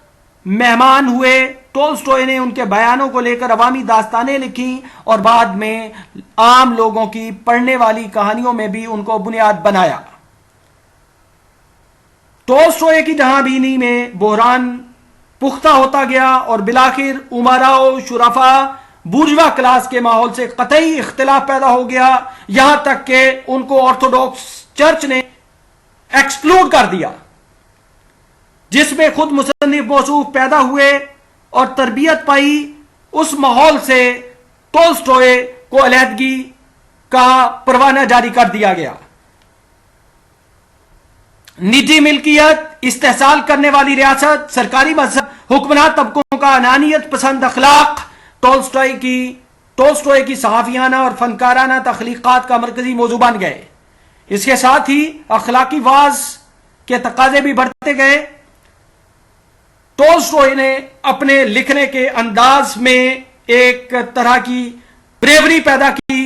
S1: मेहमान हुए। टोल्स्टॉय ने उनके बयानों को लेकर अवामी दास्तानें लिखी और बाद में आम लोगों की पढ़ने वाली कहानियों में भी उनको बुनियाद बनाया। टोल्स्टॉय की जहांबीनी में बहरान पुख्ता होता गया और बिलाखिर उमराओ, शुरफा, बुर्जुआ क्लास के माहौल से कतई इख्तिलाफ पैदा हो गया, यहां तक कि उनको ऑर्थोडॉक्स चर्च ने एक्सक्लूड कर दिया, जिसमें खुद मुसन्निफ मौसूफ पैदा हुए और तरबियत पाई। उस माहौल से टोल्स्टॉय को अलहदगी का परवाना जारी कर दिया गया। निजी मिल्कियत, इस्तेहसाल करने वाली रियासत, सरकारी मजहब, हुक्मरान तबकों का अनानियत पसंद अखलाक टोल्स्टॉय की सहाफियाना और फनकाराना तख्लीकात का मरकजी मौजू बन गए। इसके साथ ही अखलाकी वाज के तकाजे भी बढ़ते गए। टोल्स्टॉय ने अपने लिखने के अंदाज में एक तरह की ब्रेवरी पैदा की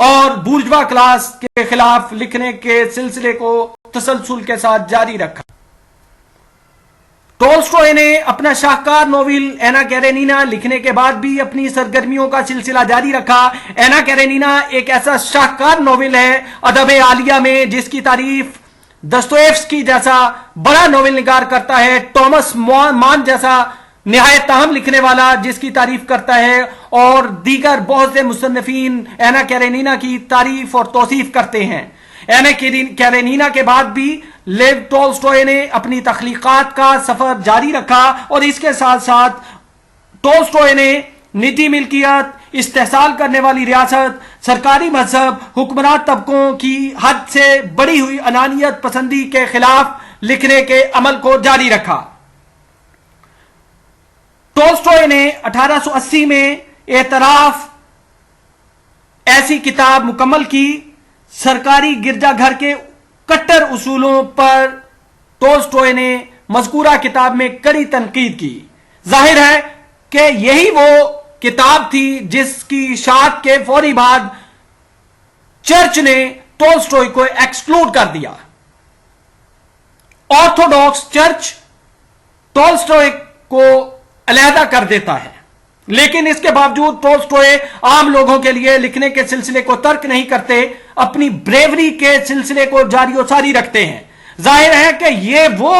S1: और बुर्जुआ क्लास के खिलाफ लिखने के सिलसिले को तसलसल के साथ जारी रखा। टोल्स्टॉय ने अपना शाहकार नोवेल एना कैरेनिना लिखने के बाद भी अपनी सरगर्मियों का सिलसिला जारी रखा। एना कैरेनिना एक ऐसा शाहकार नोवेल है अदब आलिया में जिसकी तारीफ दस्तोयेव्स्की जैसा बड़ा नोवेल निगार करता है, टॉमस मान जैसा निहायत ताहम लिखने वाला जिसकी तारीफ करता है, और दीगर बहुत से मुसन्निफीन एना कैरेनिना की तारीफ और तौसीफ करते हैं। एना कैरेनिना के बाद भी लेव टोल्स्टॉय ने अपनी तख्लीकात का सफर जारी रखा और इसके साथ साथ टोल्स्टॉय ने निजी मिल्कियत, इस्तेहसाल करने वाली रियासत, सरकारी मजहब, हुक्मरान तबकों की हद से बढ़ी हुई अनानियत पसंदी के खिलाफ लिखने के अमल को जारी रखा। टोल्स्टॉय ने 1880 में एतराफ ऐसी किताब मुकम्मल की। सरकारी गिरजाघर के कट्टर उसूलों पर टोल्स्टॉय ने मज़कूरा किताब में कड़ी तनकीद की। जाहिर है कि यही वो किताब थी जिसकी शात के फौरी बाद चर्च ने टोल्स्टॉय को एक्सक्लूड कर दिया। ऑर्थोडॉक्स चर्च टोल्स्टॉय को अलहदा कर देता है, लेकिन इसके बावजूद टोल्स्टॉय आम लोगों के लिए लिखने के सिलसिले को तर्क नहीं करते, अपनी ब्रेवरी के सिलसिले को जारी और सारी रखते हैं। जाहिर है कि यह वो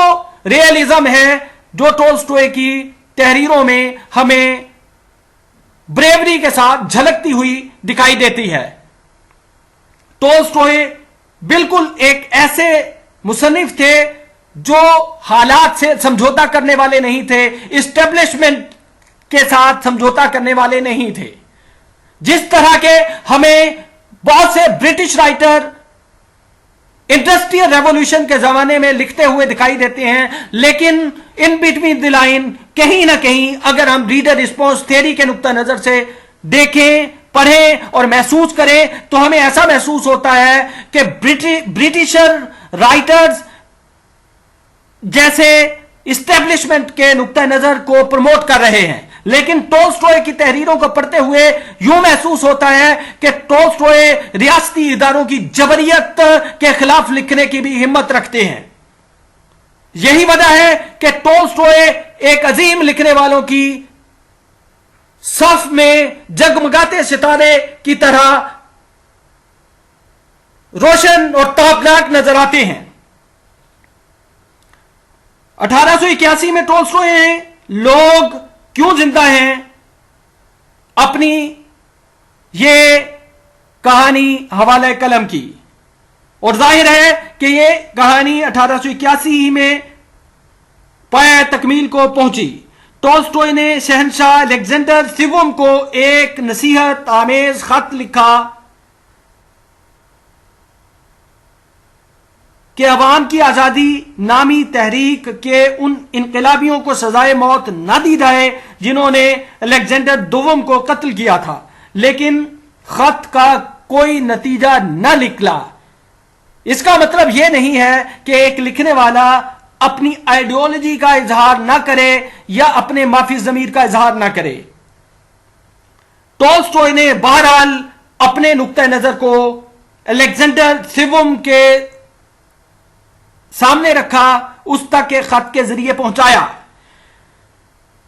S1: रियलिज्म है जो टोल्स्टॉय की तहरीरों में हमें ब्रेवरी के साथ झलकती हुई दिखाई देती है। टोल्स्टॉय बिल्कुल एक ऐसे मुसन्निफ थे जो हालात से समझौता करने वाले नहीं थे, इस्टेब्लिशमेंट के साथ समझौता करने वाले नहीं थे। जिस तरह के हमें बहुत से ब्रिटिश राइटर इंडस्ट्रियल रेवोल्यूशन के जमाने में लिखते हुए दिखाई देते हैं, लेकिन इन बिटवीन द लाइन कहीं ना कहीं अगर हम रीडर रिस्पॉन्स थ्योरी के नुक्ता नजर से देखें, पढ़ें और महसूस करें तो हमें ऐसा महसूस होता है कि ब्रिटिशर राइटर्स जैसे इस्टेब्लिशमेंट के नुक्ता नजर को प्रमोट कर रहे हैं, लेकिन टोल्स्टॉय की तहरीरों को पढ़ते हुए यूं महसूस होता है कि टोल्स्टॉय रियासती इदारों की जबरियत के खिलाफ लिखने की भी हिम्मत रखते हैं। यही वजह है कि टोल्स्टॉय एक अजीम लिखने वालों की सफ में जगमगाते सितारे की तरह रोशन और ताबनाक नजर आते हैं। 1881 में टोल्स्टॉय ने लोग क्यों जिंदा हैं अपनी ये कहानी हवाले कलम की, और जाहिर है कि ये कहानी 1881 में पाया तकमील को पहुंची। टोल्स्टॉय ने शहंशाह अलेक्जेंडर सिवम को एक नसीहत आमेज खत लिखा कि अवाम की आजादी नामी तहरीक के उन इनकलाबियों को सजाए मौत न दी जाए जिन्होंने अलेक्जेंडर दोम को कत्ल किया था, लेकिन खत का کوئی نتیجہ نہ نکلا. اس کا مطلب یہ نہیں ہے کہ ایک لکھنے والا اپنی آئیڈیالوجی کا اظہار نہ کرے یا اپنے معافی ضمیر کا اظہار نہ کرے. ٹولسٹوئے نے بہرحال اپنے نقطہ نظر کو الیگزینڈر سیوم کے سامنے رکھا, اس تک ایک خط کے ذریعے پہنچایا.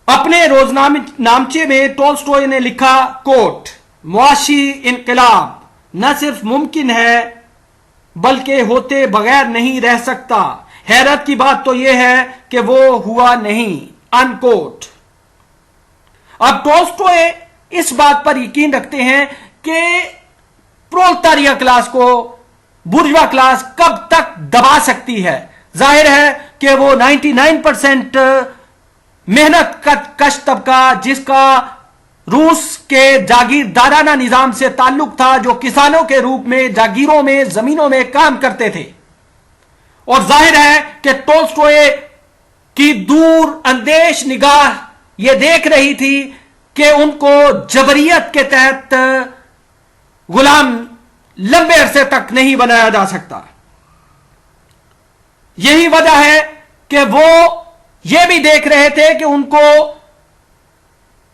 S1: اپنے روزنامچے میں ٹولسٹوئے نے لکھا کوٹ, معاشی انقلاب نہ صرف ممکن ہے بلکہ ہوتے بغیر نہیں رہ سکتا. حیرت کی بات تو یہ ہے کہ وہ ہوا نہیں, ان کوٹ. اب ٹولسٹوئے اس بات پر یقین رکھتے ہیں کہ پرولتاریہ کلاس کو بورژوا کلاس کب تک دبا سکتی ہے. ظاہر ہے کہ وہ 99% محنت کش طبقہ جس کا روس کے جاگیردارانہ نظام سے تعلق تھا, جو کسانوں کے روپ میں جاگیروں میں زمینوں میں کام کرتے تھے, اور ظاہر ہے کہ ٹولسٹوئے کی دور اندیش نگاہ یہ دیکھ رہی تھی کہ ان کو جبریت کے تحت غلام لمبے عرصے تک نہیں بنایا جا سکتا. یہی وجہ ہے کہ وہ یہ بھی دیکھ رہے تھے کہ ان کو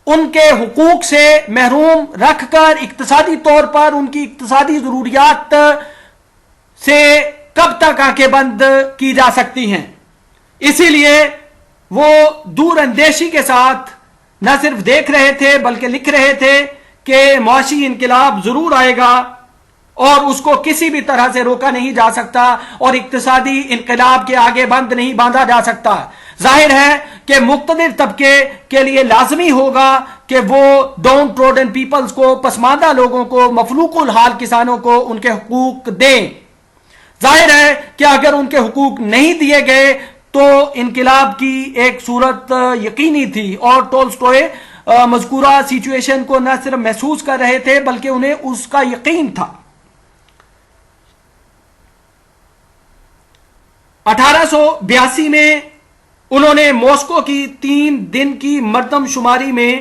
S1: ان کے حقوق سے محروم رکھ کر اقتصادی طور پر ان کی اقتصادی ضروریات سے کب تک آنکھیں بند کی جا سکتی ہیں. اسی لیے وہ دور اندیشی کے ساتھ نہ صرف دیکھ رہے تھے بلکہ لکھ رہے تھے کہ معاشی انقلاب ضرور آئے گا اور اس کو کسی بھی طرح سے روکا نہیں جا سکتا اور اقتصادی انقلاب کے آگے بند نہیں باندھا جا سکتا. ظاہر ہے کہ مقتدر طبقے کے لیے لازمی ہوگا کہ وہ ڈاؤن ٹروڈن پیپلز کو, پسماندہ لوگوں کو, مفلوق الحال کسانوں کو ان کے حقوق دیں. ظاہر ہے کہ اگر ان کے حقوق نہیں دیے گئے تو انقلاب کی ایک صورت یقینی تھی, اور ٹولسٹوئے مذکورہ سچویشن کو نہ صرف محسوس کر رہے تھے بلکہ انہیں اس کا یقین تھا. 1882 میں انہوں نے ماسکو کی 3 دن کی مردم شماری میں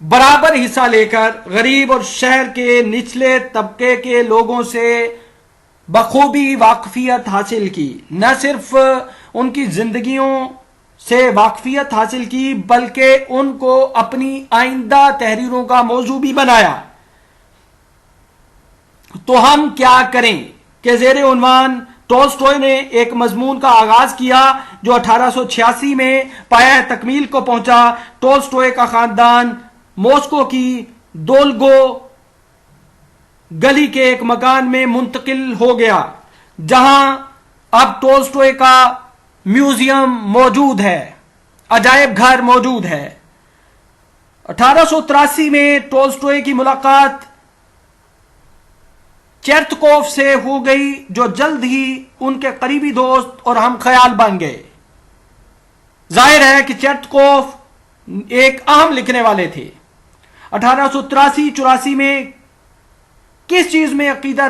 S1: برابر حصہ لے کر غریب اور شہر کے نچلے طبقے کے لوگوں سے بخوبی واقفیت حاصل کی. نہ صرف ان کی زندگیوں سے واقفیت حاصل کی بلکہ ان کو اپنی آئندہ تحریروں کا موضوع بھی بنایا. تو ہم کیا کریں کہ زیر عنوان ٹولسٹوئے نے ایک مضمون کا آغاز کیا جو 1886 میں پایہ تکمیل کو پہنچا. ٹولسٹوئے کا خاندان ماسکو کی دولگو گلی کے ایک مکان میں منتقل ہو گیا جہاں اب ٹولسٹوئے کا میوزیم موجود ہے, عجائب گھر موجود ہے. 1883 میں ٹولسٹوئے کی ملاقات چیرتکوف سے ہو گئی جو جلد ہی ان کے قریبی دوست اور ہم خیال بن گئے. ظاہر ہے کہ چیرتکوف ایک اہم لکھنے والے تھے. 1883-84 میں کس چیز میں عقیدہ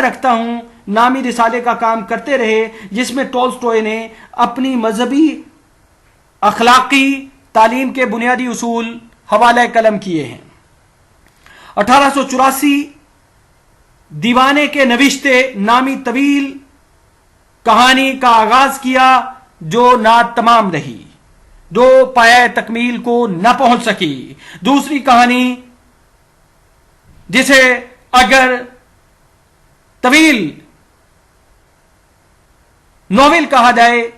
S1: رکھتا ہوں نامی رسالے کا کام کرتے رہے جس میں ٹولسٹوئے نے اپنی مذہبی اخلاقی تعلیم کے بنیادی اصول حوالہ قلم کیے ہیں. 1884 دیوانے کے نوشتے نامی طویل کہانی کا آغاز کیا جو ناتمام رہی, جو پایہ تکمیل کو نہ پہنچ سکی. دوسری کہانی جسے اگر طویل ناول کہا جائے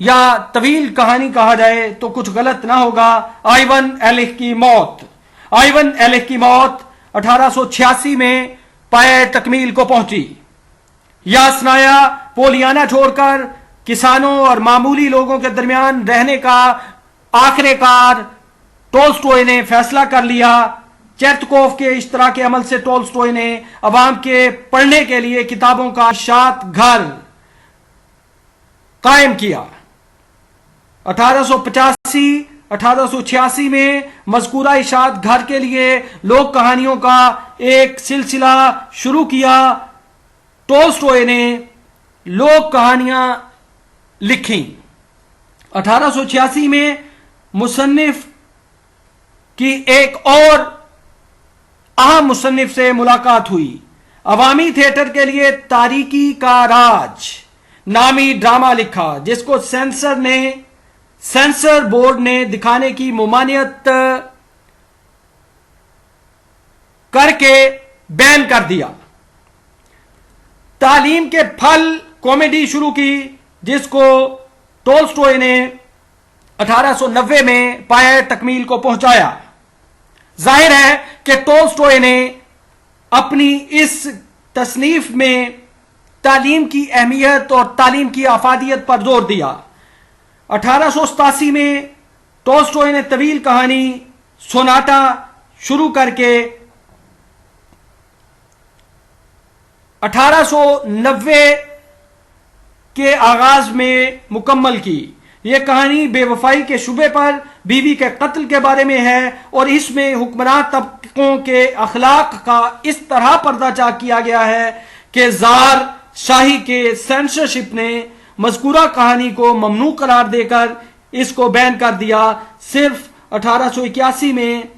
S1: یا طویل کہانی کہا جائے تو کچھ غلط نہ ہوگا, آئیون ایلک کی موت. آئیون ایلک کی موت 1886 میں پایہ تکمیل کو پہنچی. یاسنایا پولیانا چھوڑ کر کسانوں اور معمولی لوگوں کے درمیان رہنے کا آخر کار ٹولسٹوئے نے فیصلہ کر لیا. چیرتکوف کے اشتراک عمل سے ٹولسٹوئے نے عوام کے پڑھنے کے لیے کتابوں کا اشاعت گھر قائم کیا. 1885-1886 میں مذکورہ اشاعت گھر کے لیے لوک کہانیوں کا ایک سلسلہ شروع کیا. ٹولسٹوئے نے لوک کہانیاں لکھیں. 1886 میں مصنف की एक और अहम मुसन्निफ से मुलाकात हुई। अवामी थिएटर के लिए तारीकी का राज नामी ड्रामा लिखा, जिसको सेंसर बोर्ड ने दिखाने की मुमानियत करके बैन कर दिया। तालीम के फल कॉमेडी शुरू की, जिसको टोल्स्टॉय ने 1890 में पाया तकमील को पहुंचाया। जाहिर है कि टोल्स्टॉय ने अपनी इस तसनीफ में तालीम की अहमियत और तालीम की अफादियत पर जोर दिया। 1887 में टोल्स्टॉय ने तवील कहानी सोनाटा शुरू करके 1890 के आगाज में मुकम्मल की। यह कहानी बेवफाई के शुबे पर बीवी के कत्ल के बारे में है और इसमें हुक्मरान तबकों के अखलाक का इस तरह पर्दाचार किया गया है कि जार शाही के सेंसरशिप ने मज़कूरा कहानी को ममनू करार देकर इसको बैन कर दिया। सिर्फ 1881 में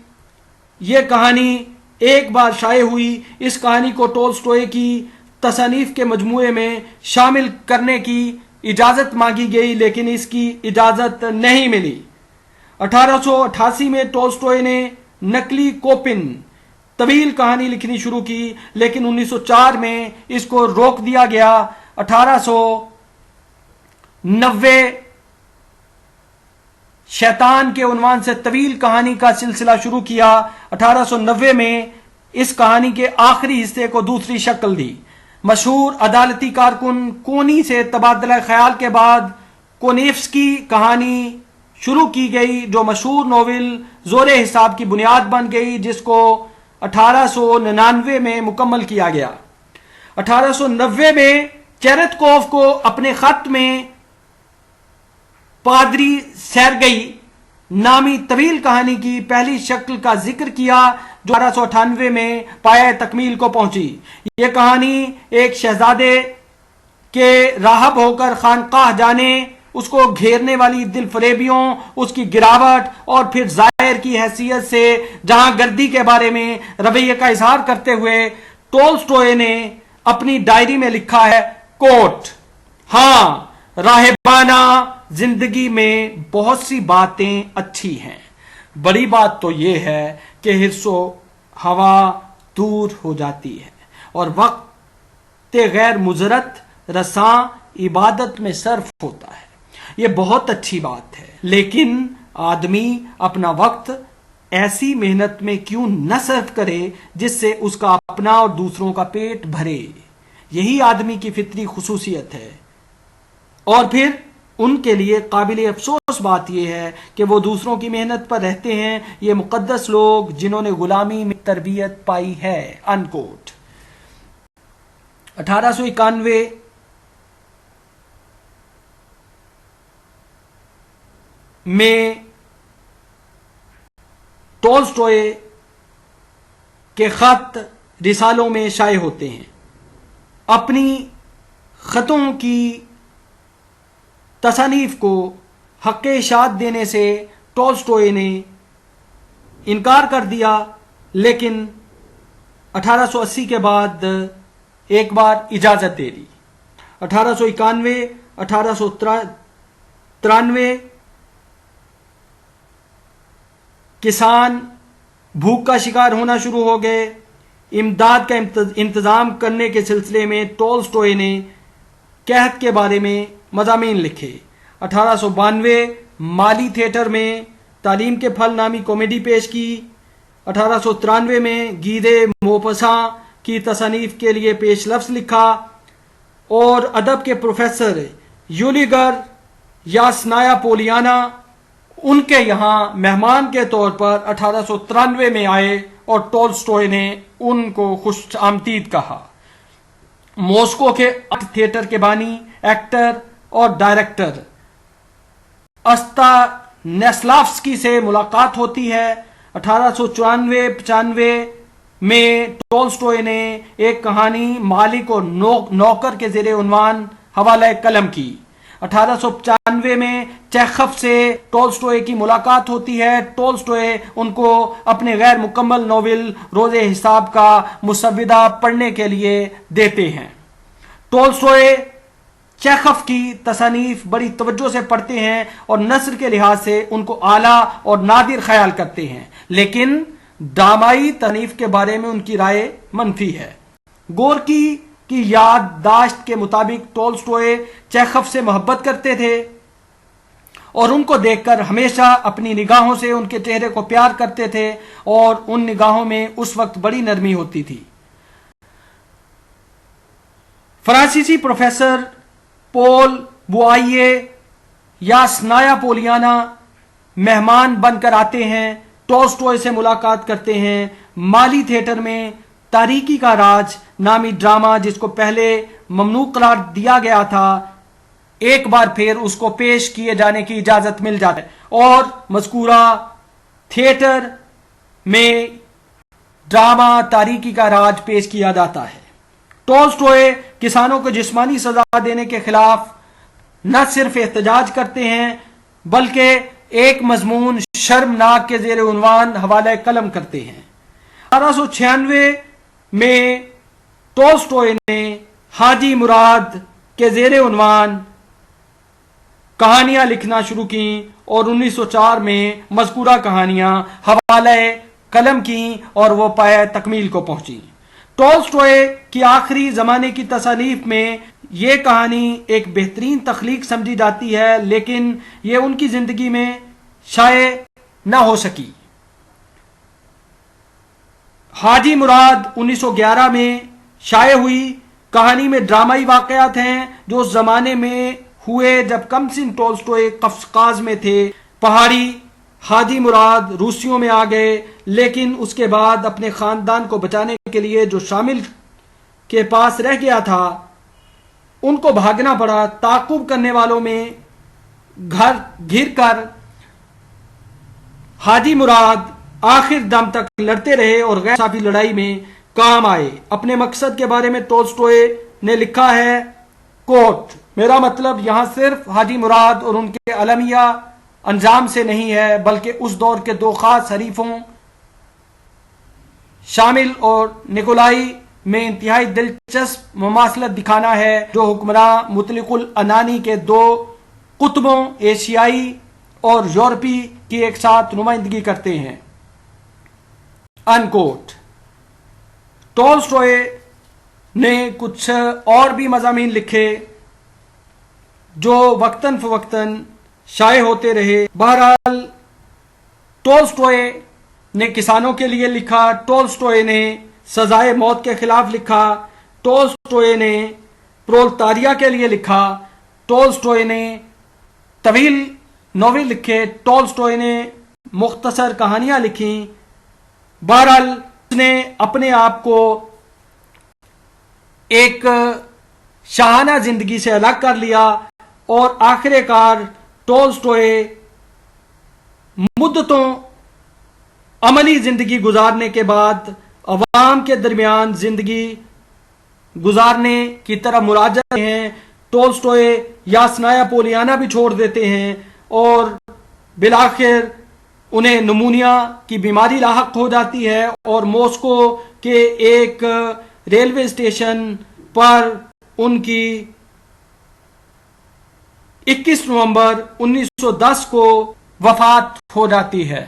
S1: यह कहानी एक बार शाये हुई। इस कहानी को टोल्स्टॉय की तसनीफ के मजमूए में शामिल करने की इजाजत मांगी गई, लेकिन इसकी इजाजत नहीं मिली। 1888 में टोल्स्टॉय ने नकली कोपिन तवील कहानी लिखनी शुरू की, लेकिन 1904 में इसको रोक दिया गया। 1890 शैतान के उन्वान से तवील कहानी का सिलसिला शुरू किया। 1890 में इस कहानी के आखिरी हिस्से को दूसरी शक्ल दी। मशहूर अदालती कारकुन कोनी से तबादला ख्याल के बाद कोनेफ्स्की कहानी शुरू की गई, जो मशहूर नोवेल जोरे हिसाब की बुनियाद बन गई, जिसको 1899 में मुकम्मल किया गया। 1890 में चेरेतकोव को अपने खत में पादरी सेर्गेई नामी तवील कहानी की पहली शक्ल का जिक्र किया, जो 1898 में पाया तकमील को पहुंची। यह कहानी एक शहजादे के राहब होकर खानकाह जाने, उसको घेरने वाली दिल फरेबियों, उसकी गिरावट और फिर जाहिर की हैसियत से जहां गर्दी के बारे में रवैये का इजहार करते हुए टोल्स्टॉय ने अपनी डायरी में लिखा है, कोट, हां राहिबाना जिंदगी में बहुत सी बातें अच्छी हैं, बड़ी बात तो यह है कि हिर्सो हवा दूर हो जाती है और वक्त गैर मुजरत रसां इबादत में सर्फ होता है। यह बहुत अच्छी बात है, लेकिन आदमी अपना वक्त ऐसी मेहनत में क्यों न सर्फ करे जिससे उसका अपना और दूसरों का पेट भरे। यही आदमी की फितरी खुसूसियत है। और फिर उनके लिए काबिल अफसोस बात यह है कि वो दूसरों की मेहनत पर रहते हैं, ये मुकद्दस लोग जिन्होंने गुलामी में तरबियत पाई है। अनकोट। 1891 में टोल्स्टॉय के खत रिसालों में शाये होते हैं। अपनी खतों की तसनीफ को हक़ इशाअत देने से टोल्स्टॉय ने इनकार कर दिया, लेकिन 1880 के बाद एक बार इजाज़त दे दी। 1891, 1893 किसान भूख का शिकार होना शुरू हो गए। इमदाद का इंतज़ाम करने के सिलसिले में टोल्स्टॉय ने कहत के बारे में मज़ामीन लिखे। 1892 माली थिएटर में तालीम के फल नामी कॉमेडी पेश की। 1893 में गीदे मोपसा की तसनीफ के लिए पेश लफ्ज़ लिखा और अदब के प्रोफेसर यूलिगर यासनाया पोलियाना उनके यहाँ मेहमान के तौर पर 1893 में आए और टोल्स्टॉय ने उनको खुश आमदीद कहा। मॉस्को के थिएटर के बानी, एक्टर और डायरेक्टर अस्ता नेस्लावस्की से मुलाकात होती है। 1894-95 में टोल्स्टॉय ने एक कहानी मालिक और नौकर के ज़ेरे उन्वान हवाला कलम की। 1895 में چیخف سے ٹولسٹوئے کی ملاقات ہوتی ہے. ٹولسٹوئے ان کو اپنے غیر مکمل ناول روز حساب کا مسودہ پڑھنے کے لیے دیتے ہیں. ٹولسٹوئے چیخف کی تصانیف بڑی توجہ سے پڑھتے ہیں اور نثر کے لحاظ سے ان کو اعلیٰ اور نادر خیال کرتے ہیں، لیکن ڈرامائی تصانیف کے بارے میں ان کی رائے منفی ہے. گورکی کی یادداشت کے مطابق ٹولسٹوئے چیخف سے محبت کرتے تھے اور ان کو دیکھ کر ہمیشہ اپنی نگاہوں سے ان کے چہرے کو پیار کرتے تھے اور ان نگاہوں میں اس وقت بڑی نرمی ہوتی تھی. فرانسیسی پروفیسر پول بوائیے یاسنایا پولیانا مہمان بن کر آتے ہیں، ٹولسٹوئے سے ملاقات کرتے ہیں. مالی تھیٹر میں تاریکی کا راج نامی ڈرامہ، جس کو پہلے ممنوع قرار دیا گیا تھا، ایک بار پھر اس کو پیش کیے جانے کی اجازت مل جاتی ہے اور مذکورہ تھیٹر میں ڈرامہ تاریکی کا راج پیش کیا جاتا ہے. ٹولسٹوئے کسانوں کو جسمانی سزا دینے کے خلاف نہ صرف احتجاج کرتے ہیں بلکہ ایک مضمون شرمناک کے زیر عنوان حوالہ قلم کرتے ہیں. 1896 میں ٹولسٹوئے نے حاجی مراد کے زیر عنوان کہانیاں لکھنا شروع کی اور 1904 میں مذکورہ کہانیاں حوالہ قلم کی اور وہ پائے تکمیل کو پہنچی. ٹولسٹوئے کی آخری زمانے کی تصانیف میں یہ کہانی ایک بہترین تخلیق سمجھی جاتی ہے، لیکن یہ ان کی زندگی میں شائع نہ ہو سکی. حاجی مراد 1911 میں شائع ہوئی. کہانی میں ڈرامائی واقعات ہیں جو اس زمانے میں ہوئے جب کمسن ٹولسٹوئے قفقاز میں تھے. پہاڑی حاجی مراد روسیوں میں آ گئے، لیکن اس کے بعد اپنے خاندان کو بچانے کے لیے جو شامل کے پاس رہ گیا تھا ان کو بھاگنا پڑا. تعاقب کرنے والوں میں گھر کر حاجی مراد آخر دم تک لڑتے رہے اور غیر انصافی لڑائی میں کام آئے. اپنے مقصد کے بارے میں ٹولسٹوئے نے لکھا ہے، کوٹ، میرا مطلب یہاں صرف حاجی مراد اور ان کے المیہ انجام سے نہیں ہے بلکہ اس دور کے دو خاص حریفوں شامل اور نیکولائی میں انتہائی دلچسپ مماثلت دکھانا ہے جو حکمراں مطلق العنانی کے دو قطبوں ایشیائی اور یورپی کی ایک ساتھ نمائندگی کرتے ہیں. انکوٹ. ٹولسٹوئے نے کچھ اور بھی مضامین لکھے جو وقتاً فوقتاً شائع ہوتے رہے. بہرحال ٹولسٹوئے نے کسانوں کے لیے لکھا، ٹولسٹوئے نے سزائے موت کے خلاف لکھا، ٹولسٹوئے نے پرولتاریا کے لیے لکھا، ٹولسٹوئے نے طویل ناول لکھے، ٹولسٹوئے نے مختصر کہانیاں لکھیں. بہرحال اس نے اپنے آپ کو ایک شاہانہ زندگی سے الگ کر لیا اور آخر کار ٹولسٹوئے مدتوں عملی زندگی گزارنے کے بعد عوام کے درمیان زندگی گزارنے کی طرف مراجعہ ہیں. ٹولسٹوئے یاسنایا پولیانا بھی چھوڑ دیتے ہیں اور بالآخر انہیں نمونیا کی بیماری لاحق ہو جاتی ہے اور ماسکو کے ایک ریلوے اسٹیشن پر ان کی 21 نومبر 1910 کو وفات ہو جاتی ہے.